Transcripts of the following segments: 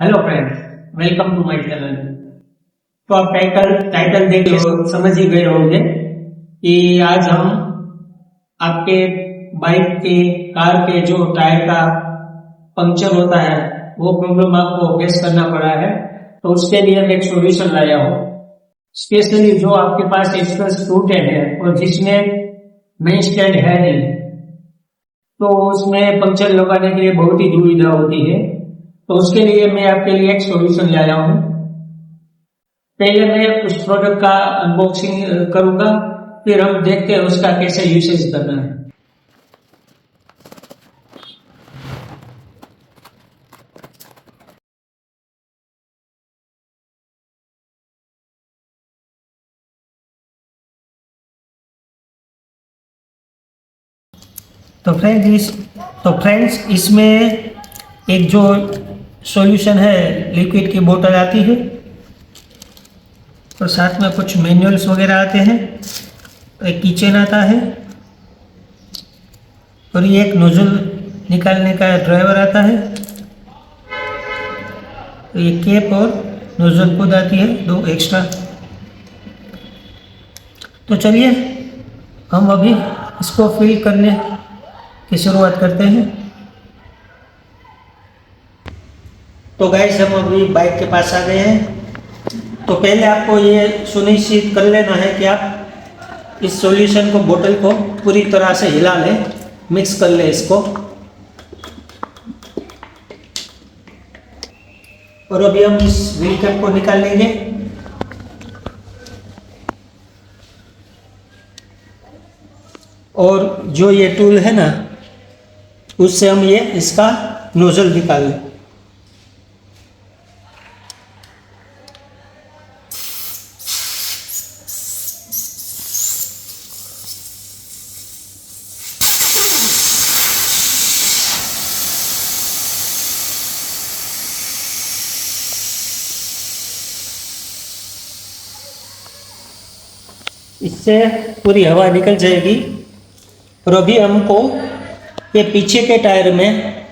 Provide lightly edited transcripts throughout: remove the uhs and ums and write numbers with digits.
Hello friends, welcome to my channel. तो आप title देख के समझ ही गए होंगे कि आज हम आपके बाइक के कार के जो टायर का पंक्चर होता है वो प्रॉब्लम आपको फेस करना पड़ा है। तो उसके लिए मैं एक सॉल्यूशन लाया हूँ। स्पेशली जो आपके पास एक्सप्रेस टूटे हैं और जिसमें मेन स्टैंड है नहीं, तो उसमें पंक्चर लगाने के लिए बहुत ही दुविधा होती है। तो उसके लिए मैं आपके लिए एक सॉल्यूशन लाया हूँ। पहले मैं उस प्रोडक्ट का अनबॉक्सिंग करूंगा, फिर हम देखते हैं उसका कैसे यूसेज करना है। तो फ्रेंड्स इसमें एक जो सॉल्यूशन है, लिक्विड की बोतल आती है और साथ में कुछ मैनुअल्स वगैरह आते हैं, एक कीचेन आता है और ये एक नोजल निकालने का ड्राइवर आता है। तो ये कैप और नोजल खुद आती है, दो एक्स्ट्रा। तो चलिए हम अभी इसको फिल करने की शुरुआत करते हैं। तो गाइस हम अभी बाइक के पास आ गए हैं। तो पहले आपको ये सुनिश्चित कर लेना है कि आप इस सॉल्यूशन को, बोतल को पूरी तरह से हिला लें, मिक्स कर लें इसको। और अभी हम इस व्हील कैप को निकाल लेंगे। और जो ये टूल है ना, उससे हम ये इसका नोजल निकाल लें। इससे पूरी हवा निकल जाएगी। और अभी हमको ये पीछे के टायर में,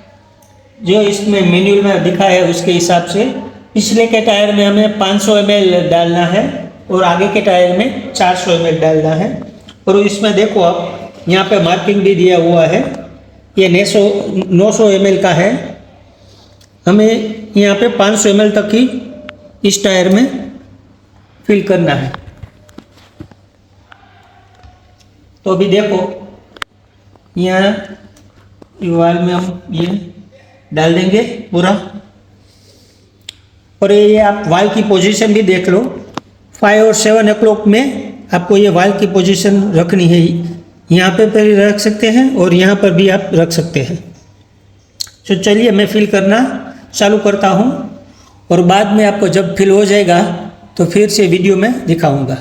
जो इसमें मैनुअल में दिखा है उसके हिसाब से, पिछले के टायर में हमें 500 ml डालना है और आगे के टायर में 400 ml डालना है। और इसमें देखो आप, यहाँ पे मार्किंग भी दिया हुआ है, ये 900 ml का है। हमें यहाँ पे 500 ml तक ही इस टायर में फिल करना है। तो अभी देखो, यहाँ वाल में हम ये डाल देंगे पूरा। और ये आप वाल की पोजीशन भी देख लो, 5 और 7 o'clock में आपको ये वाल की पोजीशन रखनी है। यहाँ पे रख सकते हैं और यहाँ पर भी आप रख सकते हैं। तो चलिए मैं फिल करना चालू करता हूँ और बाद में आपको जब फिल हो जाएगा तो फिर से वीडियो में दिखाऊंगा।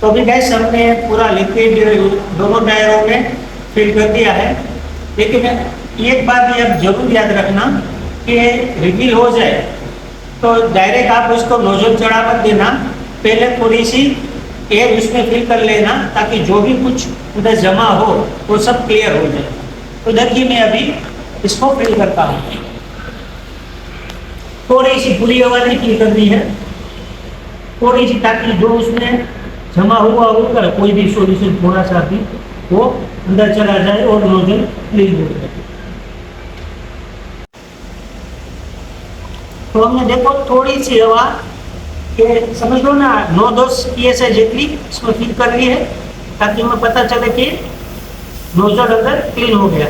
तो अभी गैस हमने पूरा लिक्विड दोनों टायरों में फिल कर दिया है। लेकिन एक बात भी आप जरूर याद रखना कि रिफिल हो जाए तो डायरेक्ट आप उसको नोजल चढ़ा मत देना, पहले थोड़ी सी एयर उसमें फिल कर लेना, ताकि जो भी कुछ उधर जमा हो वो सब क्लियर हो जाए। तो देखिए मैं अभी इसको फिल करता हूँ। थोड़ी सी पूरी हवा नहीं फिल करनी है, थोड़ी सी, ताकि जो उसमें जमा हुआ होगा कोई भी सॉल्यूशन थोड़ा सा भी वो अंदर चला जाए और नोजल क्लीन हो जाए। तो हमने देखो थोड़ी सी हवा के, समझ लो ना, 9-10 PSI जितनी इसमें फिल करनी है, ताकि हमें पता चले कि नोजल अंदर क्लीन हो गया।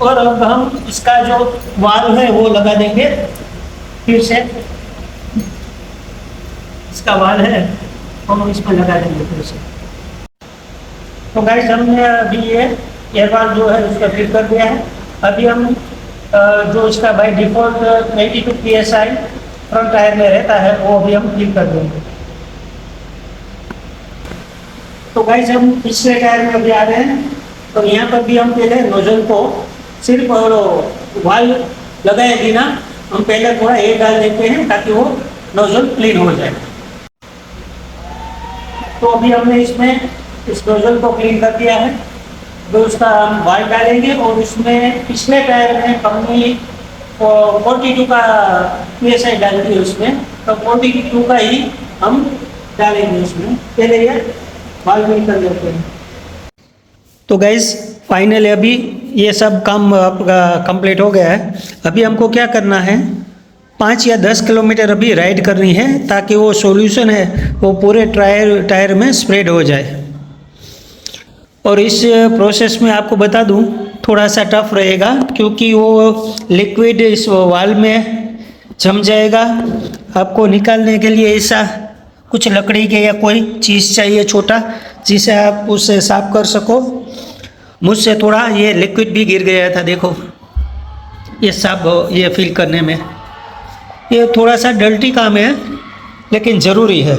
और अब हम इसका जो वाल्व है वो लगा देंगे फिर से। इसका वाल्व है और हम इसमें लगा देंगे फिर से। तो गाइस हमने अभी ये एयर वाल्व जो है उसका फिल कर दिया है। अभी हम जो इसका by default 92 PSI front tyre में रहता है वो भी हम फिल कर देंगे। तो गाइस हम पिछले टायर में अभी आ रहे हैं। तो यहाँ पर भी हम पहले नोजल को सिर्फ वाल्व लगाएगी ना, हम पहले थोड़ा एयर डाल देते हैं ताकि वो नोजल क्लीन हो जाए। तो अभी हमने इसमें इस नोजल को क्लीन कर दिया है तो उसका हम वाल्व डालेंगे और उसमें पिछले टायर में कंपनी 42 का PSI डालती है उसमें, तो 42 का ही हम डालेंगे उसमें। पहले ये वाल्व निकल जाते हैं। तो गाइज फाइनली अभी ये सब काम आपका कंप्लीट हो गया है। अभी हमको क्या करना है, 5 या 10 किलोमीटर अभी राइड करनी है ताकि वो सॉल्यूशन है वो पूरे टायर में स्प्रेड हो जाए। और इस प्रोसेस में आपको बता दूं थोड़ा सा टफ रहेगा क्योंकि वो लिक्विड इस वाल्व में जम जाएगा। आपको निकालने के लिए ऐसा कुछ लकड़ी के या कोई चीज़ चाहिए छोटा, जिसे आप उससे साफ कर सको। मुझसे थोड़ा ये लिक्विड भी गिर गया था, देखो ये साफ ये फिल करने में। ये थोड़ा सा डल्टी काम है लेकिन ज़रूरी है।